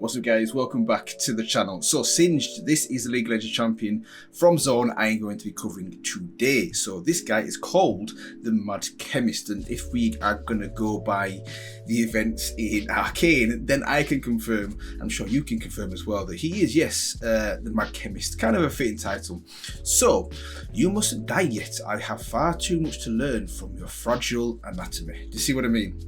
What's up guys, welcome back to the channel. So Singed, this is the League of Legends champion from Zone I am going to be covering today. So this guy is called the Mad Chemist, and if we are going to go by the events in Arcane, then I can confirm, I'm sure you can confirm as well, that he is, yes, the Mad Chemist. Kind of a fitting title. So, you mustn't die yet. I have far too much to learn from your fragile anatomy. Do you see what I mean?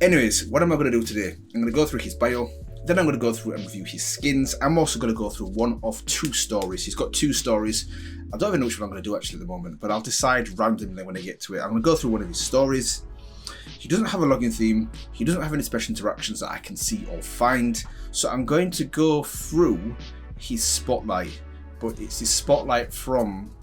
Anyways, what am I going to do today? I'm going to go through his bio, then I'm going to go through and review his skins. I'm also going to go through one of two stories. He's got two stories. I don't even know which one I'm going to do actually at the moment, but I'll decide randomly when I get to it. I'm going to go through one of his stories. He doesn't have a login theme. He doesn't have any special interactions that I can see or find. So I'm going to go through his spotlight, but it's his spotlight from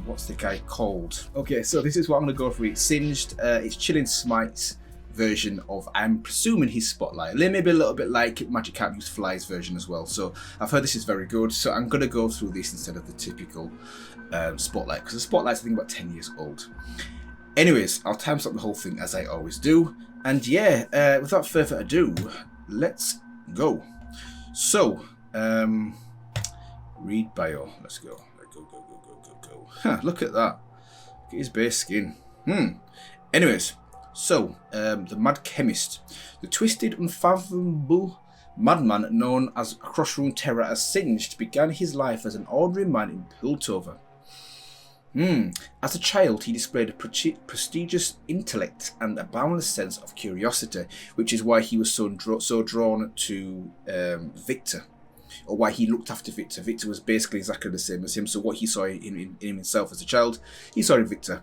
what's the guy called? Okay, so this is what I'm going to go through. It's Singed. It's Chilling Smite's version of, I'm presuming, his spotlight. Maybe a little bit like Magic Can't Use Fly's version as well. So I've heard this is very good. So I'm going to go through this instead of the typical spotlight, because the spotlight's I think about 10 years old. Anyways, I'll timestamp the whole thing as I always do. And yeah, without further ado, let's go. So, read bio. Let's go. Go. Huh, look at that. Look at his base skin. Anyways, so, the Mad Chemist. The twisted, unfathomable madman known as Crossroom Terror as Singed began his life as an ordinary man in Piltover. As a child, he displayed a prestigious intellect and a boundless sense of curiosity, which is why he was so drawn to Victor, or why he looked after Victor. Victor was basically exactly the same as him, so what he saw in himself as a child, he saw in Victor.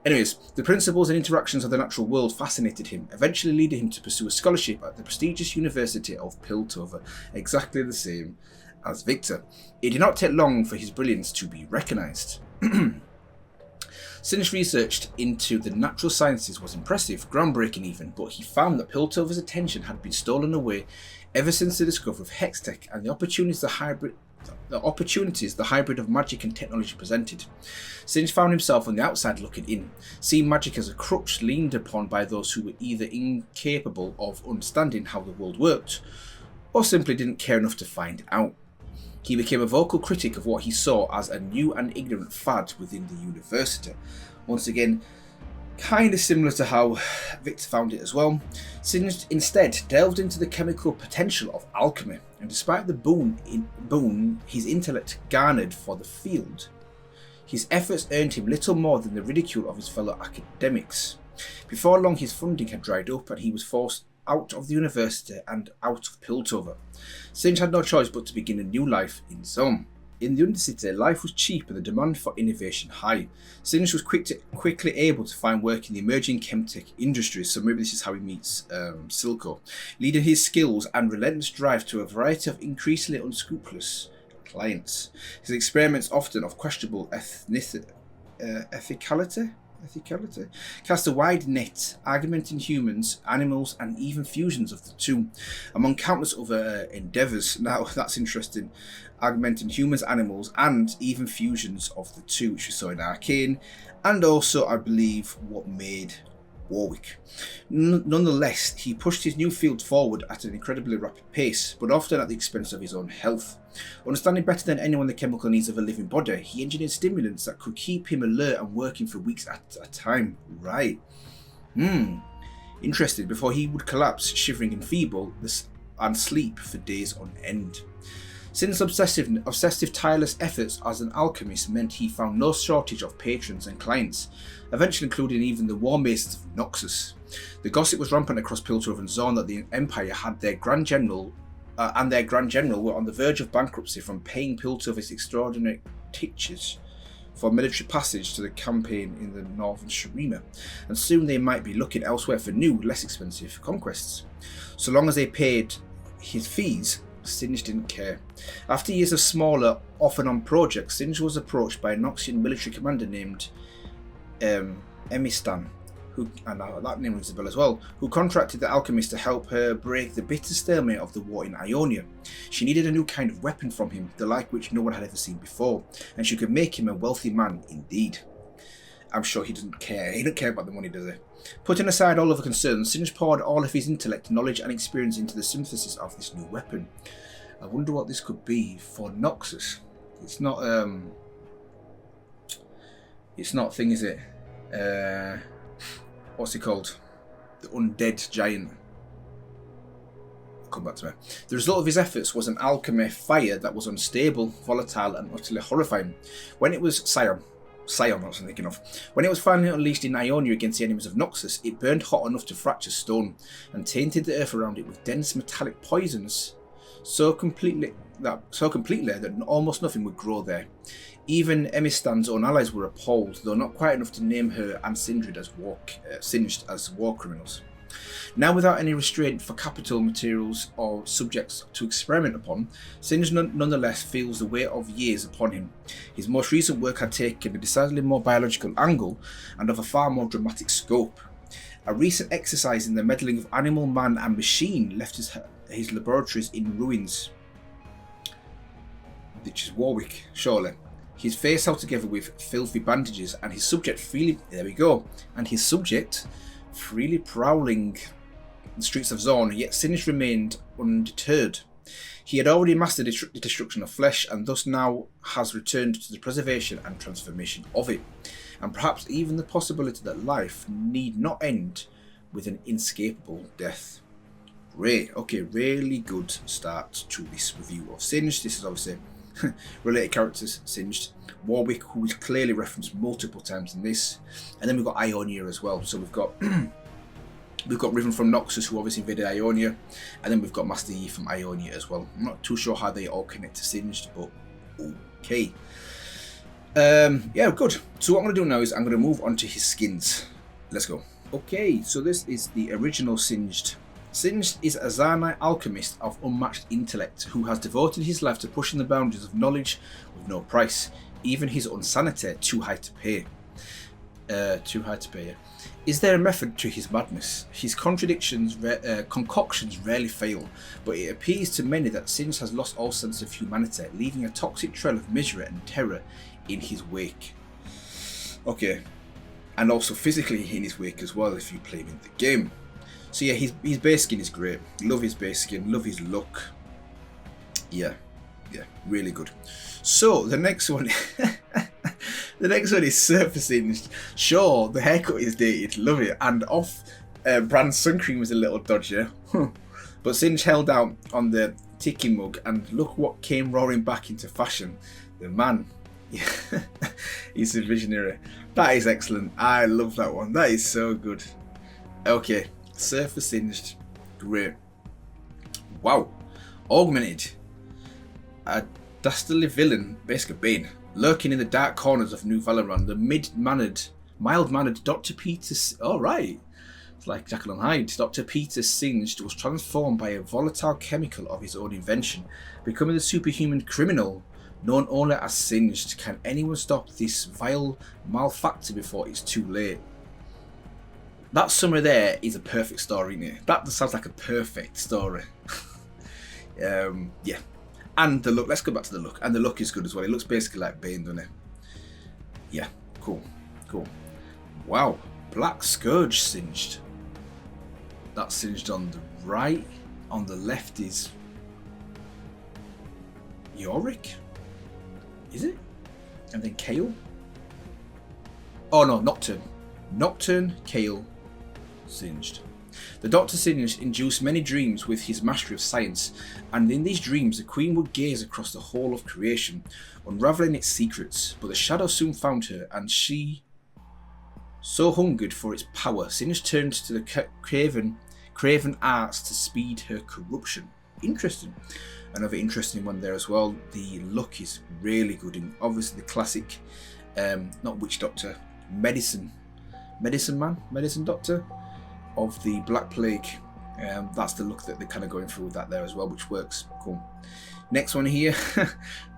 Anyways, the principles and interactions of the natural world fascinated him, eventually leading him to pursue a scholarship at the prestigious University of Piltover, exactly the same as Victor. It did not take long for his brilliance to be recognised. Singe researched into the natural sciences was impressive, groundbreaking even, but he found that Piltover's attention had been stolen away ever since the discovery of Hextech and the opportunities the hybrid of magic and technology presented. Singe found himself on the outside looking in, seeing magic as a crutch leaned upon by those who were either incapable of understanding how the world worked, or simply didn't care enough to find out. He became a vocal critic of what he saw as a new and ignorant fad within the university. Once again, kind of similar to how Victor found it as well. Singed instead delved into the chemical potential of alchemy, and despite the boon his intellect garnered for the field, his efforts earned him little more than the ridicule of his fellow academics. Before long, his funding had dried up and he was forced out of the university and out of Piltover. Singe had no choice but to begin a new life in Zone. In the Undercity, life was cheap and the demand for innovation high. Singe was quickly able to find work in the emerging chemtech industries, so maybe this is how he meets Silco, leading his skills and relentless drive to a variety of increasingly unscrupulous clients. His experiments, often of questionable ethicality, cast a wide net, augmenting humans, animals, and even fusions of the two, among countless other endeavours. Now, that's interesting. Augmenting humans, animals, and even fusions of the two, which we saw in Arcane, and also, I believe, what made Warwick. Nonetheless, he pushed his new field forward at an incredibly rapid pace, but often at the expense of his own health. Understanding better than anyone the chemical needs of a living body, he engineered stimulants that could keep him alert and working for weeks at a time. Right. Interesting. Before he would collapse, shivering and feeble, and sleep for days on end. Since obsessive tireless efforts as an alchemist meant he found no shortage of patrons and clients, eventually including even the war masons of Noxus. The gossip was rampant across Piltover and Zorn that the Empire had their Grand General were on the verge of bankruptcy from paying Piltover's extraordinary teachers for military passage to the campaign in the northern Shurima, and soon they might be looking elsewhere for new, less expensive conquests. So long as they paid his fees, Singe didn't care. After years of smaller, off-and-on projects, Singe was approached by a Noxian military commander named Emistan, that name rings a bell as well, who contracted the alchemist to help her break the bitter stalemate of the war in Ionia. She needed a new kind of weapon from him, the like which no one had ever seen before, and she could make him a wealthy man indeed. I'm sure he doesn't care. He doesn't care about the money, does he? Putting aside all other concerns, Singed poured all of his intellect, knowledge and experience into the synthesis of this new weapon. I wonder what this could be for Noxus. It's not thing, is it? What's it called? The undead giant. Come back to me. The result of his efforts was an alchemy fire that was unstable, volatile, and utterly horrifying. When it was Scion, I was thinking of. When it was finally unleashed in Ionia against the enemies of Noxus, it burned hot enough to fracture stone and tainted the earth around it with dense metallic poisons so completely that almost nothing would grow there. Even Emistan's own allies were appalled, though not quite enough to name her and Singed as war criminals. Now, without any restraint for capital, materials, or subjects to experiment upon, Singed nonetheless feels the weight of years upon him. His most recent work had taken a decidedly more biological angle and of a far more dramatic scope. A recent exercise in the meddling of animal, man, and machine left his laboratories in ruins. Which is Warwick, surely. His face held together with filthy bandages, and his subject freely prowling the streets of Zorn, yet Singed remained undeterred. He had already mastered the destruction of flesh, and thus now has returned to the preservation and transformation of it, and perhaps even the possibility that life need not end with an inescapable death. Great, okay, really good start to this review of Singed. This is obviously related characters, Singed, Warwick, who is clearly referenced multiple times in this, and then we've got Ionia as well. So we've got Riven from Noxus, who obviously invaded Ionia, and then we've got Master Yi from Ionia as well. I'm not too sure how they all connect to Singed, but okay. Yeah, good. So what I'm going to do now is I'm going to move on to his skins. Let's go. Okay, so this is the original Singed. Singed is a Zarnite alchemist of unmatched intellect who has devoted his life to pushing the boundaries of knowledge with no price, even his insanity too high to pay. Is there a method to his madness? His concoctions rarely fail, but it appears to many that Singed has lost all sense of humanity, leaving a toxic trail of misery and terror in his wake. Okay, and also physically in his wake as well if you play him in the game. So yeah, his base skin is great. Love his base skin, love his look. Yeah, really good. So the next one, the next one is Surface Singed. Sure, the haircut is dated, love it, and off-brand sun cream was a little dodgy. But Singed held out on the tiki mug, and look what came roaring back into fashion. The man, he's a visionary. That is excellent. I love that one. That is so good. Okay. Surface Singed, great. Wow. Augmented. A dastardly villain, basically Bane, lurking in the dark corners of New Valoran. The mild-mannered Dr. Peter. Alright. It's like Jekyll and Hyde. Dr. Peter Singed was transformed by a volatile chemical of his own invention, becoming the superhuman criminal known only as Singed. Can anyone stop this vile malefactor before it's too late? That summary there is a perfect story, isn't it? That sounds like a perfect story. Yeah. And the look, let's go back to the look. And the look is good as well. It looks basically like Bane, doesn't it? Yeah, cool. Wow, Black Scourge Singed. That's Singed on the right. On the left is Yorick. Is it? And then Kale. Oh no, Nocturne, Kale, Singed. The Dr. Singed induced many dreams with his mastery of science, and in these dreams the Queen would gaze across the whole of creation, unravelling its secrets. But the shadow soon found her, and she, so hungered for its power, Singed turned to the craven arts to speed her corruption. Interesting. Another interesting one there as well. The look is really good, and obviously the classic, not witch doctor, medicine doctor of the Black Plague. That's the look that they're kind of going through with that there as well, which works. Cool. Next one here,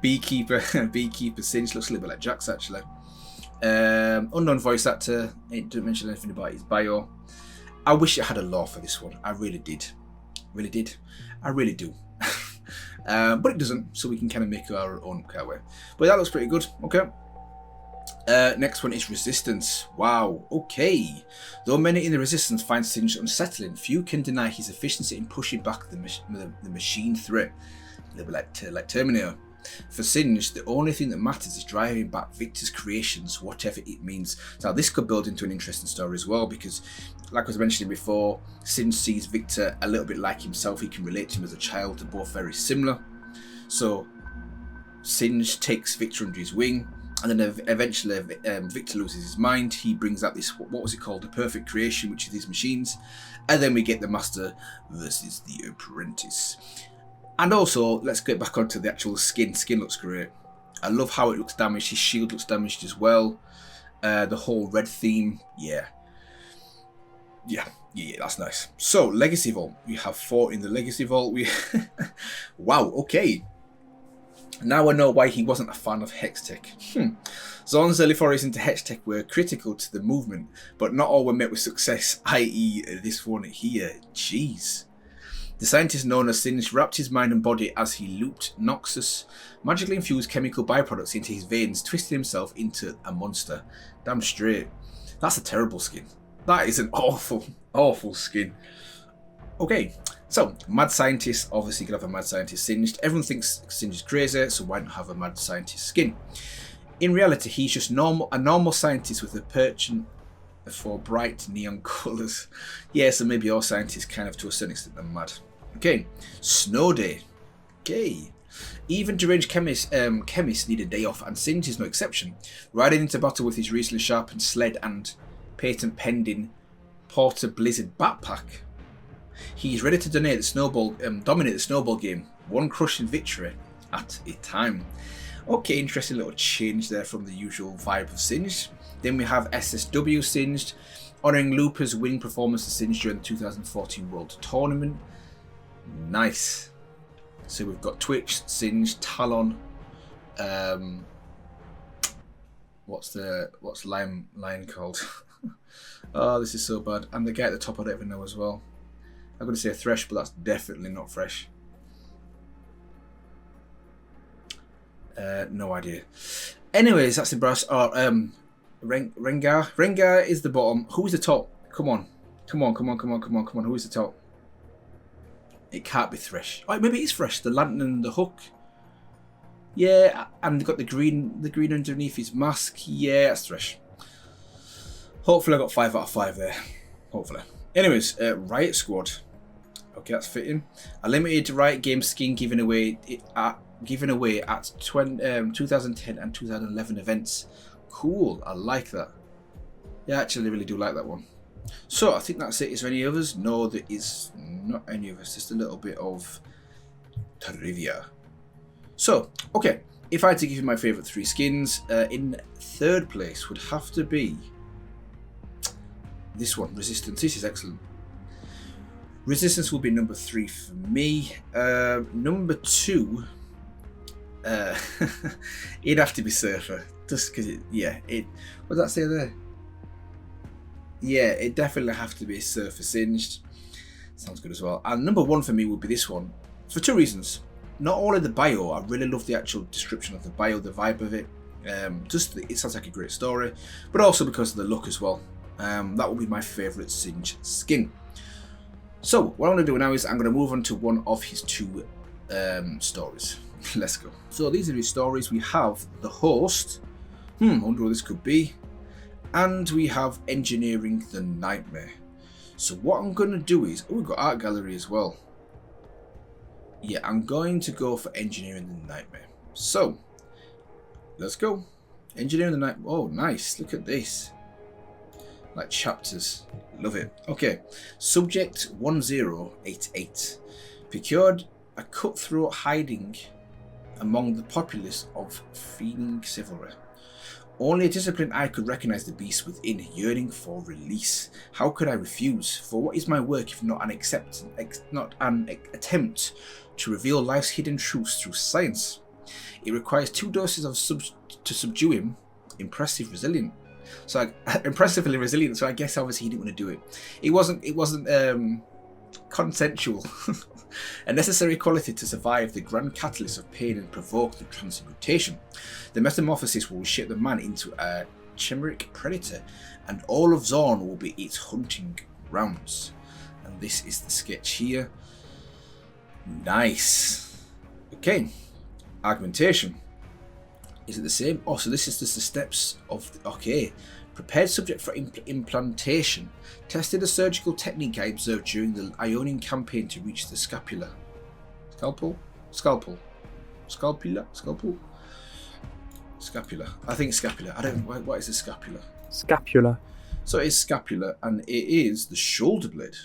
Beekeeper Singed. Looks a little bit like Jax actually. Unknown voice actor. It didn't mention anything about his bio. I wish it had a lore for this one. I really did. I really do. But it doesn't, so we can kind of make our own way. But that looks pretty good. Okay. Next one is Resistance. Wow, okay. Though many in the Resistance find Singed unsettling, few can deny his efficiency in pushing back the machine threat. A little bit like Terminator. For Singed, the only thing that matters is driving back Victor's creations, whatever it means. Now, this could build into an interesting story as well, because, like I was mentioning before, Singed sees Victor a little bit like himself. He can relate to him as a child. They're both very similar. So, Singed takes Victor under his wing, and then eventually Victor loses his mind. He brings out this, what was it called, the perfect creation, which is these machines, and then we get the Master versus the Apprentice. And also, let's get back onto the actual skin. Skin looks great. I love how it looks damaged. His shield looks damaged as well. The whole red theme, yeah, that's nice. So, Legacy Vault. We have 4 in the Legacy Vault. Wow, okay. Now I know why he wasn't a fan of Hextech. Zorn's early forays into Hextech were critical to the movement, but not all were met with success, i.e. this one here. Jeez. The scientist known as Singed wrapped his mind and body as he looped Noxus, magically infused chemical byproducts into his veins, twisting himself into a monster. Damn straight. That's a terrible skin. That is an awful, awful skin. Okay, so mad scientist, obviously you could have a mad scientist Singed. Everyone thinks Singed is crazy, so why not have a mad scientist skin? In reality, he's just a normal scientist with a penchant for bright neon colours. Yeah, so maybe all scientists kind of to a certain extent are mad. Okay, Snow Day. Okay. Even deranged chemists need a day off, and Singed is no exception. Riding into battle with his recently sharpened sled and patent pending Porter Blizzard backpack, he's ready to dominate the snowball game, one crushing victory at a time. Okay, interesting little change there from the usual vibe of Singed. Then we have SSW Singed, honouring Looper's winning performance of Singed during the 2014 World Tournament. Nice. So we've got Twitch, Singed, Talon. What's Lion called? Oh, this is so bad. And the guy at the top I don't even know as well. I'm going to say Thresh, but that's definitely not Fresh. No idea. Anyways, that's the brass. Rengar. Rengar is the bottom. Who's the top? Come on. Who's the top? It can't be Thresh. Oh, maybe it's Thresh. The lantern and the hook. Yeah, and they've got the green underneath his mask. Yeah, that's Thresh. Hopefully I got 5 out of 5 there. Hopefully. Anyways, Riot Squad. Okay, that's fitting. A limited Riot game skin given away at 2010 and 2011 events. Cool, I like that. Yeah, actually, I really do like that one. So, I think that's it. Is there any others? No, there is not any others. Just a little bit of trivia. So, okay. If I had to give you my favourite 3 skins, in 3rd place would have to be this one, Resistance. This is excellent. Resistance will be number 3 for me. Number 2, it'd have to be Surfer. Just because what does that say there? Yeah, it definitely have to be Surfer Singed. Sounds good as well. And number 1 for me would be this one, for 2 reasons. Not only the bio, I really love the actual description of the bio, the vibe of it. It sounds like a great story, but also because of the look as well. That will be my favourite Singed skin. So what I'm going to do now is I'm going to move on to one of his 2 stories. Let's go. So these are his stories. We have The Host. I wonder what this could be. And we have Engineering the Nightmare. So what I'm going to do is, we've got Art Gallery as well. Yeah, I'm going to go for Engineering the Nightmare. So, let's go. Engineering the Nightmare. Oh, nice. Look at this. Like chapters. Love it. Okay. Subject 1088. Procured a cutthroat hiding among the populace of feeling chivalry. Only a disciplined eye could recognize the beast within, yearning for release. How could I refuse? For what is my work if not an attempt to reveal life's hidden truths through science? It requires 2 doses to subdue him. Impressively resilient. So I guess obviously he didn't want to do it. It wasn't consensual. A necessary quality to survive the grand catalyst of pain and provoke the transmutation. The metamorphosis will shape the man into a chimeric predator, and all of Zorn will be its hunting grounds. And this is the sketch here. Nice. Okay. Augmentation. Is it the same? Oh, so this is just the steps of... Okay. Prepared subject for implantation. Tested a surgical technique I observed during the Ionian campaign to reach the scapula. Scalpel? Scalpel. Scalpula? Scalpel? Scapula. I think scapula. I don't... What is the scapula? Scapula. So it is scapula, and it is the shoulder blade.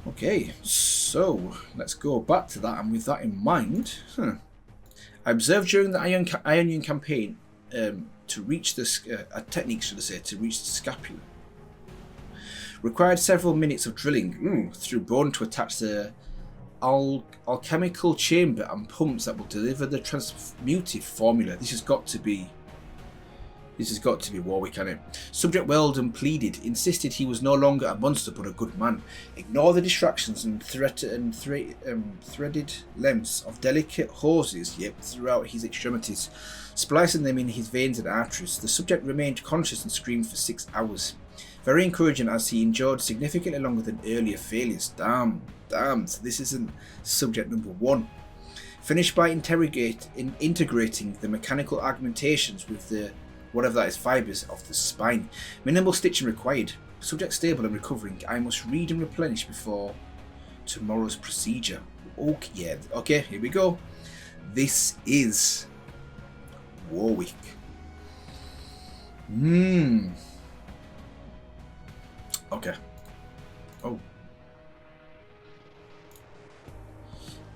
Okay, so let's go back to that, and with that in mind, I observed during the Ionian campaign to reach the a technique, should I say, to reach the scapula. Required several minutes of drilling through bone to attach the alchemical chamber and pumps that will deliver the transmuted formula. This has got to be Warwick, hasn't it? Subject wailed and pleaded, insisted he was no longer a monster but a good man. Ignore the distractions and threaded lengths of delicate hoses throughout his extremities, splicing them in his veins and arteries. The subject remained conscious and screamed for 6 hours. Very encouraging, as he endured significantly longer than earlier failures. Damn, so this isn't subject number 1. Finished by integrating the mechanical augmentations with the whatever that is, fibres of the spine. Minimal stitching required. Subject stable and recovering. I must read and replenish before tomorrow's procedure. Okay, here we go. This is Warwick. Okay. Oh.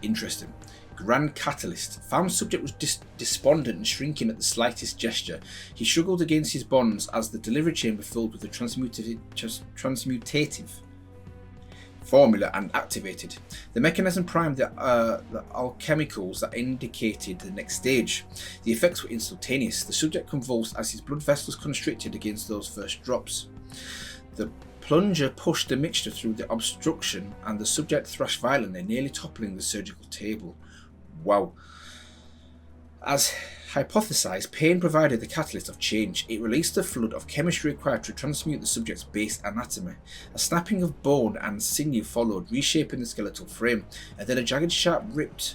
Interesting. Grand catalyst. Found subject was despondent and shrinking at the slightest gesture. He struggled against his bonds as the delivery chamber filled with the transmutative formula and activated. The mechanism primed the alchemicals that indicated the next stage. The effects were instantaneous. The subject convulsed as his blood vessels constricted against those first drops. The plunger pushed the mixture through the obstruction and the subject thrashed violently, nearly toppling the surgical table. Wow. As hypothesized, pain provided the catalyst of change. It released the flood of chemistry required to transmute the subject's base anatomy. A snapping of bone and sinew followed, reshaping the skeletal frame, and then a jagged sharp ripped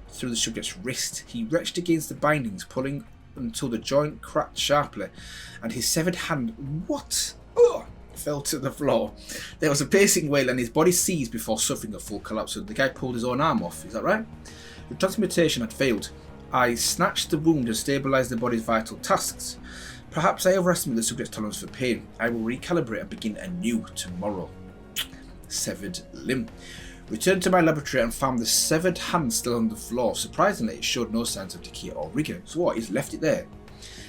through the subject's wrist. He wrenched against the bindings, pulling until the joint cracked sharply, and his severed hand fell to the floor. There was a piercing wail, and his body seized before suffering a full collapse. So the guy pulled his own arm off, is that right? The transmutation had failed. I snatched the wound and stabilised the body's vital tasks. Perhaps I overestimated the subject's tolerance for pain. I will recalibrate and begin anew tomorrow. Severed limb. Returned to my laboratory and found the severed hand still on the floor. Surprisingly, it showed no signs of decay or rigour. So what, he's left it there?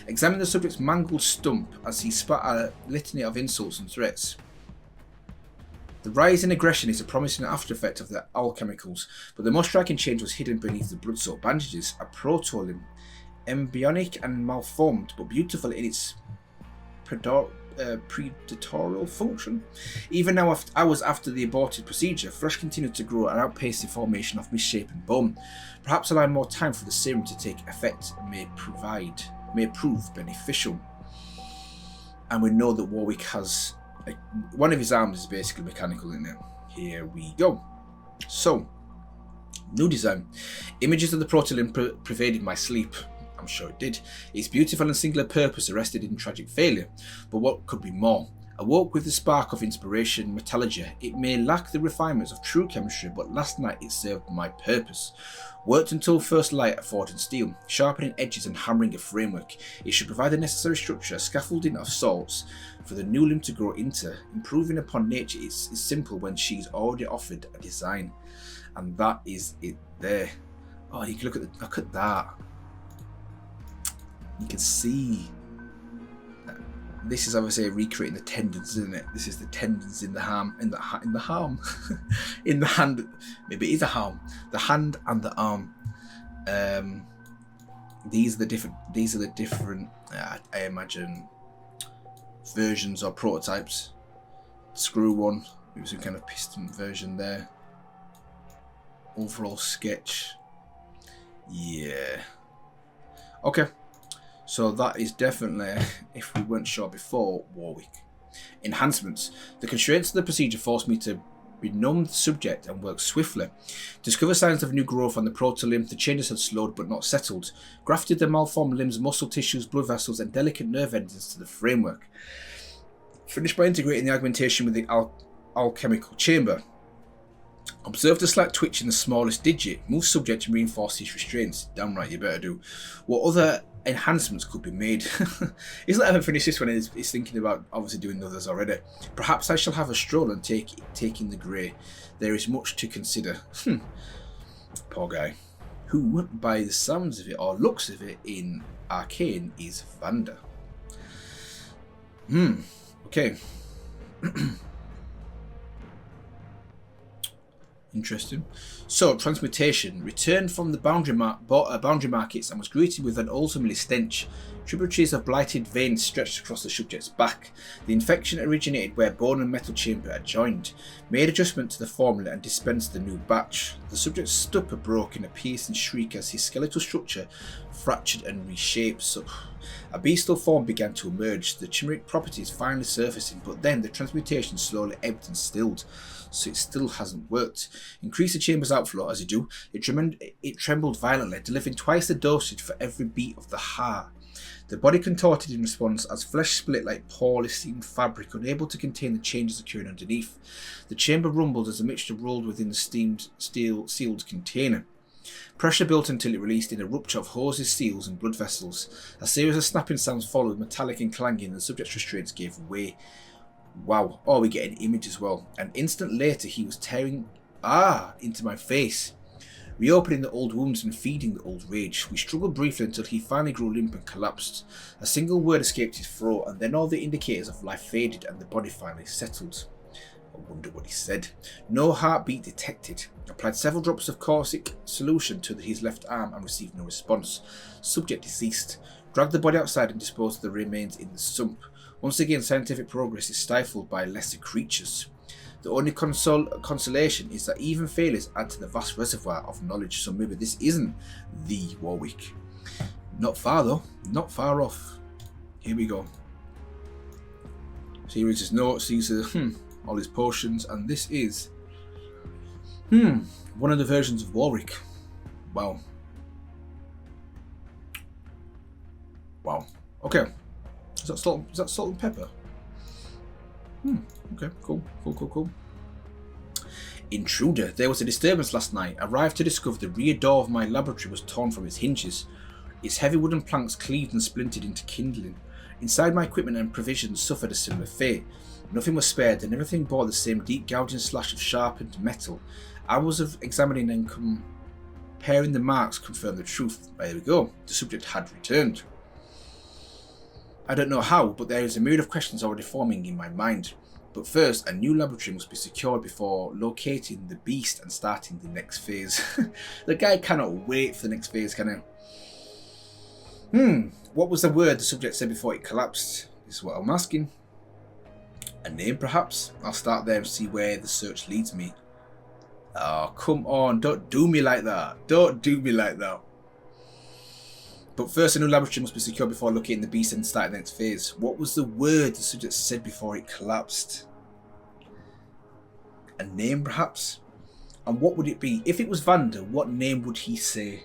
Examined the subject's mangled stump as he spat a litany of insults and threats. The rise in aggression is a promising after effect of the alchemicals, but the most striking change was hidden beneath the blood-soaked bandages. A proto-limb, embryonic and malformed, but beautiful in its predatorial function. Even now, hours after the aborted procedure, flesh continued to grow and outpaced the formation of misshapen bone. Perhaps allowing more time for the serum to take effect may prove beneficial. And we know that Warwick has one of his arms is basically mechanical in it. Here we go. So, new design. Images of the proto-limb pervaded my sleep. I'm sure it did. Its beautiful and singular purpose arrested in tragic failure. But what could be more? Awoke with the spark of inspiration, metallurgy. It may lack the refinements of true chemistry, but last night it served my purpose. Worked until first light at forging steel, sharpening edges and hammering a framework. It should provide the necessary structure, a scaffolding of sorts, for the new limb to grow into. Improving upon nature is simple when she's already offered a design. And that is it there. Oh, you can look at that. You can see. This is obviously recreating the tendons, isn't it? This is the tendons in the arm, in the arm, in the hand. Maybe it is a arm. The hand and the arm. These are the different. I imagine versions or prototypes. Screw one, Maybe some kind of piston version there. Overall sketch. Yeah. Okay. So that is definitely, if we weren't sure before, Warwick. Enhancements. The constraints of the procedure forced me to benumb the subject and work swiftly. Discover signs of new growth on the proto-limb. The changes had slowed but not settled. Grafted the malformed limbs, muscle tissues, blood vessels and delicate nerve endings to the framework. Finished by integrating the augmentation with the alchemical chamber. Observed a slight twitch in the smallest digit. Move subject to reinforce these restraints. Damn right, you better do. What other enhancements could be made? He's not even finished this one. He's thinking about obviously doing others already. Perhaps I shall have a stroll and taking the grey. There is much to consider. Poor guy. Who, by the sounds of it or looks of it in Arcane, is Vander. Okay. Interesting. So, transmutation. Returned from the boundary markets and was greeted with an ultimately stench. Tributaries of blighted veins stretched across the subject's back. The infection originated where bone and metal chamber are joined. Made adjustment to the formula and dispensed the new batch. The subject's stupor broke in a piercing shriek as his skeletal structure fractured and reshaped. So, a bestial form began to emerge, the chimeric properties finally surfacing, but then the transmutation slowly ebbed and stilled. So it still hasn't worked. Increase the chamber's outflow as you do. It trembled violently, delivering twice the dosage for every beat of the heart. The body contorted in response as flesh split like poorly seamed fabric, unable to contain the changes occurring underneath. The chamber rumbled as the mixture rolled within the steamed steel sealed container. Pressure built until it released in a rupture of hoses, seals and blood vessels. A series of snapping sounds followed, metallic and clanging, and the subject's restraints gave way. Wow. Oh, we get an image as well. An instant later, he was tearing into my face, reopening the old wounds and feeding the old rage. We struggled briefly until he finally grew limp and collapsed. A single word escaped his throat, and then all the indicators of life faded and the body finally settled. I wonder what he said. No heartbeat detected. Applied several drops of caustic solution to his left arm and received no response. Subject deceased. Dragged the body outside and disposed of the remains in the sump. Once again, scientific progress is stifled by lesser creatures. The only consolation is that even failures add to the vast reservoir of knowledge, so maybe this isn't the Warwick. Not far though, not far off. Here we go. So here is his notes, these are all his potions, and this is one of the versions of Warwick. Wow. Wow. Okay. Is that salt and pepper? Okay, cool. Intruder. There was a disturbance last night. Arrived to discover the rear door of my laboratory was torn from its hinges. Its heavy wooden planks cleaved and splintered into kindling. Inside, my equipment and provisions suffered a similar fate. Nothing was spared, and everything bore the same deep gouging slash of sharpened metal. Hours of examining and comparing the marks confirmed the truth. There we go. The subject had returned. I don't know how, but there is a myriad of questions already forming in my mind. But first, a new laboratory must be secured before locating the beast and starting the next phase. The guy cannot wait for the next phase, can he? What was the word the subject said before it collapsed? This is what I'm asking. A name, perhaps? I'll start there and see where the search leads me. Oh, come on, don't do me like that. Don't do me like that. But first, a new laboratory must be secured before locating the beast and starting the next phase. What was the word the subject said before it collapsed? A name, perhaps? And what would it be? If it was Vander, what name would he say?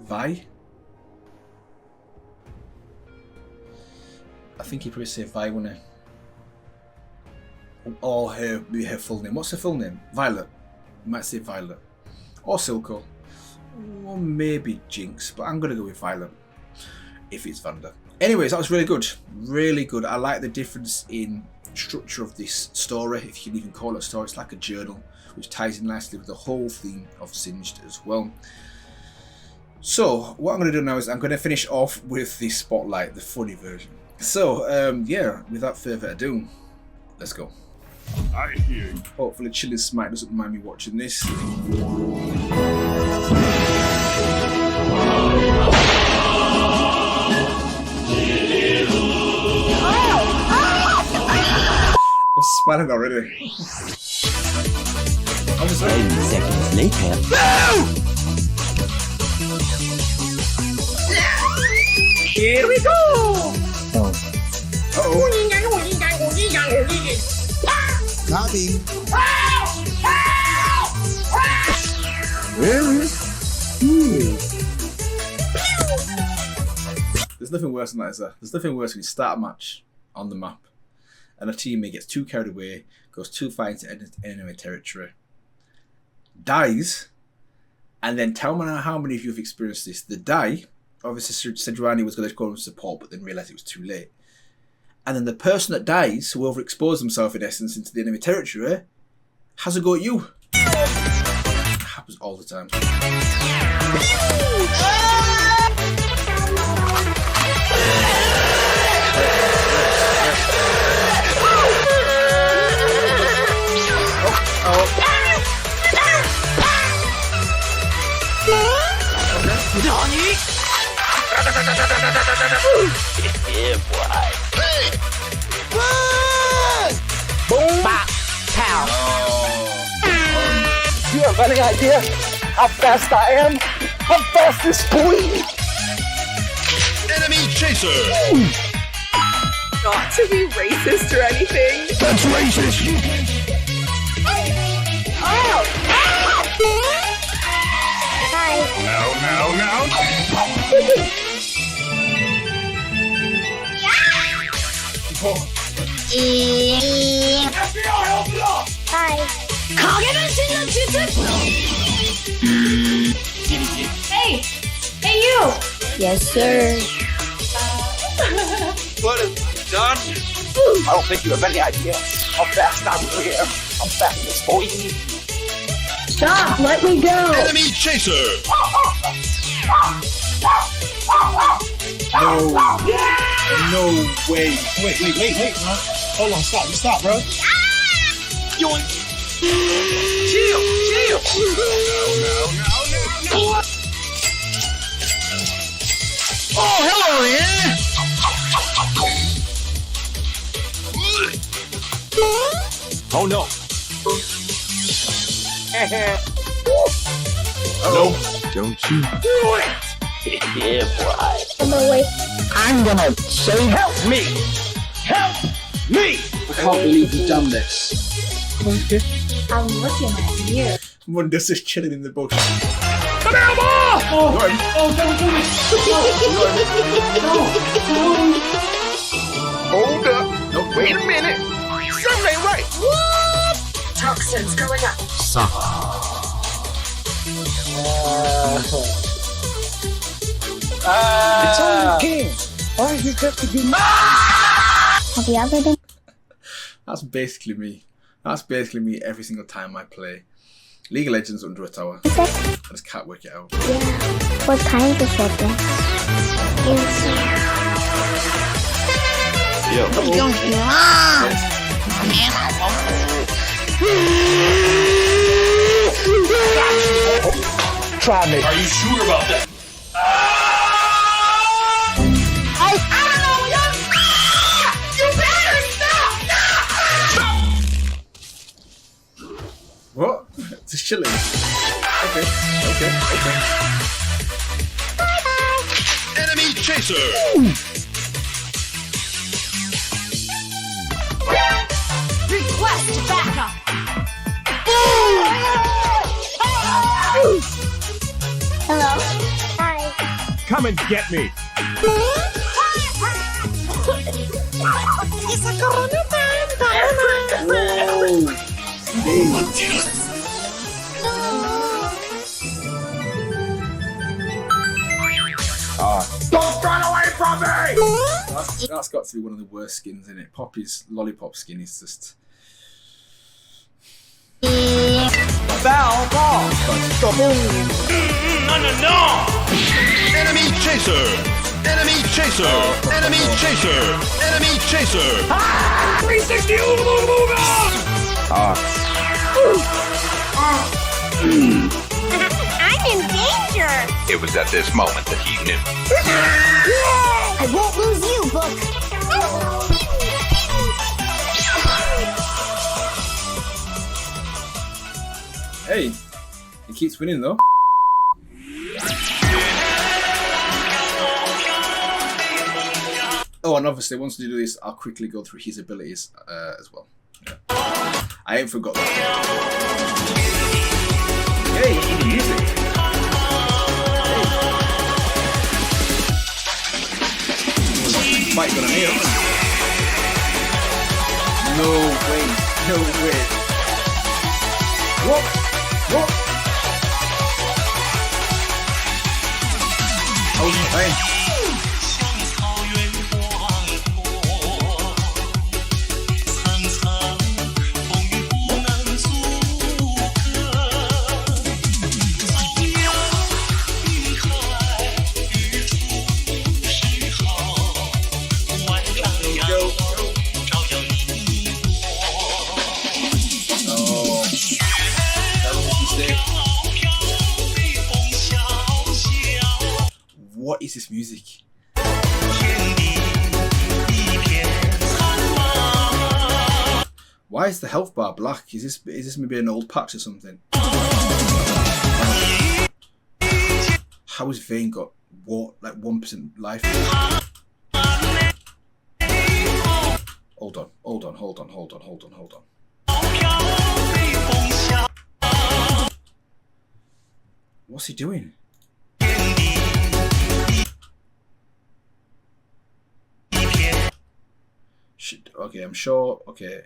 Vi? I think he'd probably say Vi, wouldn't he? Or her full name. What's her full name? Violet. You might say Violet. Or Silco. Or maybe Jinx, but I'm going to go with Violet if it's Vander. Anyways, that was really good. Really good. I like the difference in structure of this story, if you can even call it a story. It's like a journal, which ties in nicely with the whole theme of Singed as well. So, what I'm going to do now is I'm going to finish off with the spotlight, the funny version. So, yeah, without further ado, let's go. I hear you. Hopefully Chilling Smite doesn't mind me watching this. smiling already. 10 seconds later. Here we go! Uh-oh. Coming. There's nothing worse than that, is there? There's nothing worse when you start a match on the map and a teammate gets too carried away, goes too far into enemy territory, dies, and then tell me how many of you have experienced this. The die, obviously Sejuani was going to go and support, but then realised it was too late. And then the person that dies, who overexposed himself in essence into the enemy territory, has a go at you. It happens all the time. Yeah, boy. Boom! Bop! Pow! You have any idea how fast I am? How fast this boy? Enemy chaser! Not to be racist or anything. That's racist! Now. Hey, you! Yes, sir. What have you done? I don't think you have any idea how fast I'm here. How fast this boy. Stop! Let me go! Enemy chaser! No way. Wait, bro. Hold on, stop, bro. Yoink! Chill! No. Oh, hello there! Oh no! No, don't you? Yeah, boy. On my way. I'm gonna say help me! Help me! I can't believe you've done this. I'm looking at you. Munda's just chilling in the bush. Hold up! No, wait a minute! Something ain't right! Toxins going up. It's all okay. Why you got to be Have you ever been? That's basically me. That's basically me every single time I play League of Legends under a tower. I just can't work it out. Yeah. What kind of sickness? Yo. Try me. Are you sure about that? What? Just chilling. Okay. Enemy chaser! Request backup. Hello. Hi. Come and get me! Don't run away from me! That's got to be one of the worst skins, isn't it? Poppy's lollipop skin is just... Foul ball. No! Enemy chaser! Enemy chaser! Enemy chaser! Enemy chaser! 360! Move on! I'm in danger. It was at this moment that he knew. I won't lose you, Book. Hey, he keeps winning though. Oh, and obviously once we do this, I'll quickly go through his abilities as well. Yeah. I ain't forgot that. Hey, what's with the music? Hey. Fight gonna nail. No way. No way. What? What? I was playing. What is this music? Why is the health bar black? Is this maybe an old patch or something? How has Vayne got what, like 1% life? Hold on. What's he doing? Shit. Okay, I'm sure. Okay,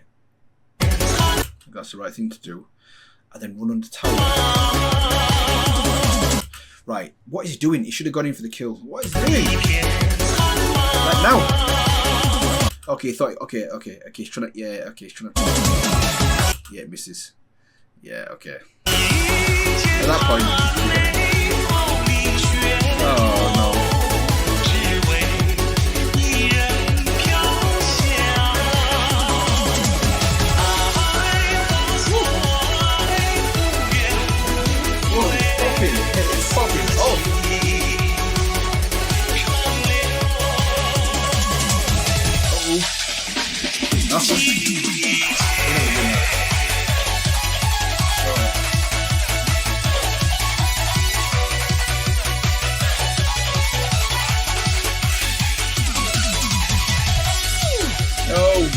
that's the right thing to do. And then run under tower. Right. What is he doing? He should have gone in for the kill. What is he doing? Right now. Okay, thought. Okay. He's trying to. Yeah. Okay, he's trying to. Yeah, it misses. Yeah. Okay. At that point. Oh no. It's popping off.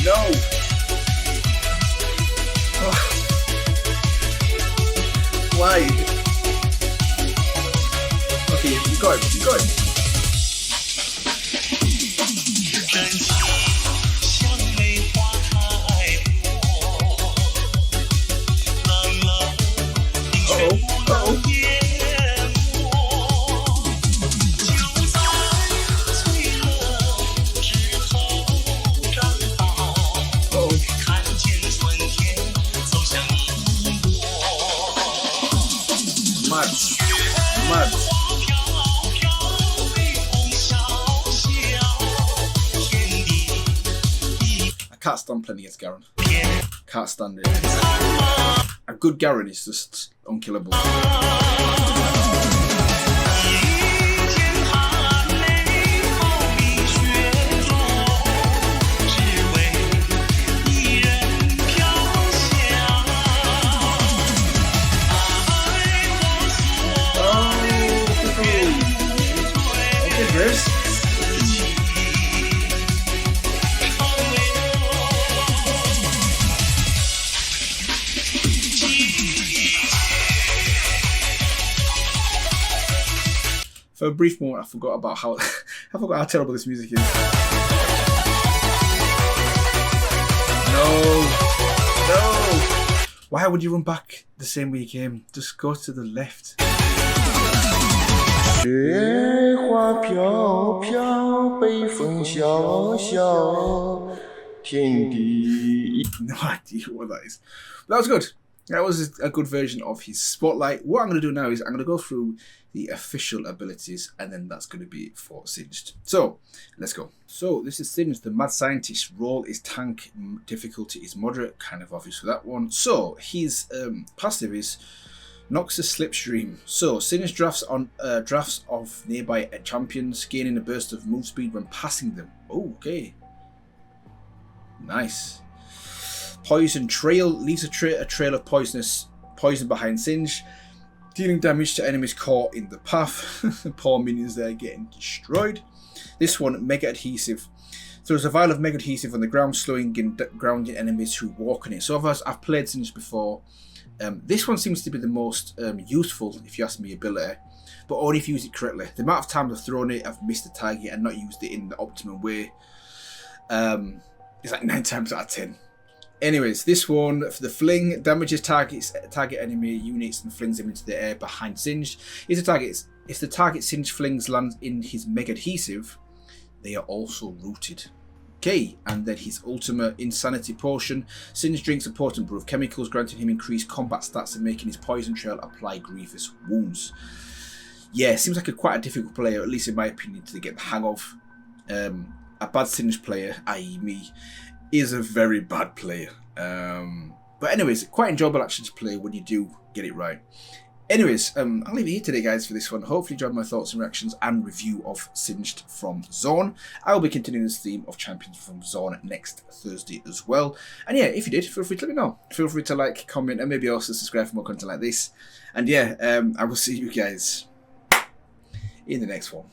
No. Oh. Why? Okay, you got it. Uh-oh. Mad. I can't stand playing against Garen. Can't stand it. A good Garen is just unkillable. For a brief moment, I forgot how terrible this music is. No. Why would you run back the same way you came? Just go to the left. No idea what that is. But that was good. That was a good version of his Spotlight. What I'm going to do now is I'm going to go through the official abilities, and then that's going to be for Singed. So, let's go. So, this is Singed, the Mad Scientist. Role is tank, difficulty is moderate, kind of obvious for that one. So, his passive is knocks a slipstream. So, Singed drafts of nearby champions, gaining a burst of move speed when passing them. Oh, okay. Nice. Poison Trail leaves a trail of poisonous Poison behind Singe, dealing damage to enemies caught in the path. Poor minions there getting destroyed. This one, Mega Adhesive. Throws a vial of Mega Adhesive on the ground, slowing and grounding enemies who walk on it. So I've played Singe before. This one seems to be the most useful, if you ask me, ability, but only if you use it correctly. The amount of times I've thrown it, I've missed the target and not used it in the optimum way. It's like 9 times out of 10. Anyways, this one, for the fling, damages target enemy units and flings them into the air behind Singed. If the target Singed flings lands in his Mega Adhesive, they are also rooted. Okay, and then his ultimate Insanity Potion. Singe drinks a potent brew of chemicals, granting him increased combat stats and making his poison trail apply grievous wounds. Yeah, seems like quite a difficult player, at least in my opinion, to get the hang of. A bad Singe player, i.e. me, is a very bad player. But anyways, quite enjoyable action to play when you do get it right. Anyways, I'll leave it here today, guys, for this one. Hopefully you enjoyed my thoughts and reactions and review of Singed from Zone. I will be continuing this theme of Champions from Zone next Thursday as well. And yeah, if you did, feel free to let me know. Feel free to like, comment, and maybe also subscribe for more content like this. And yeah, I will see you guys in the next one.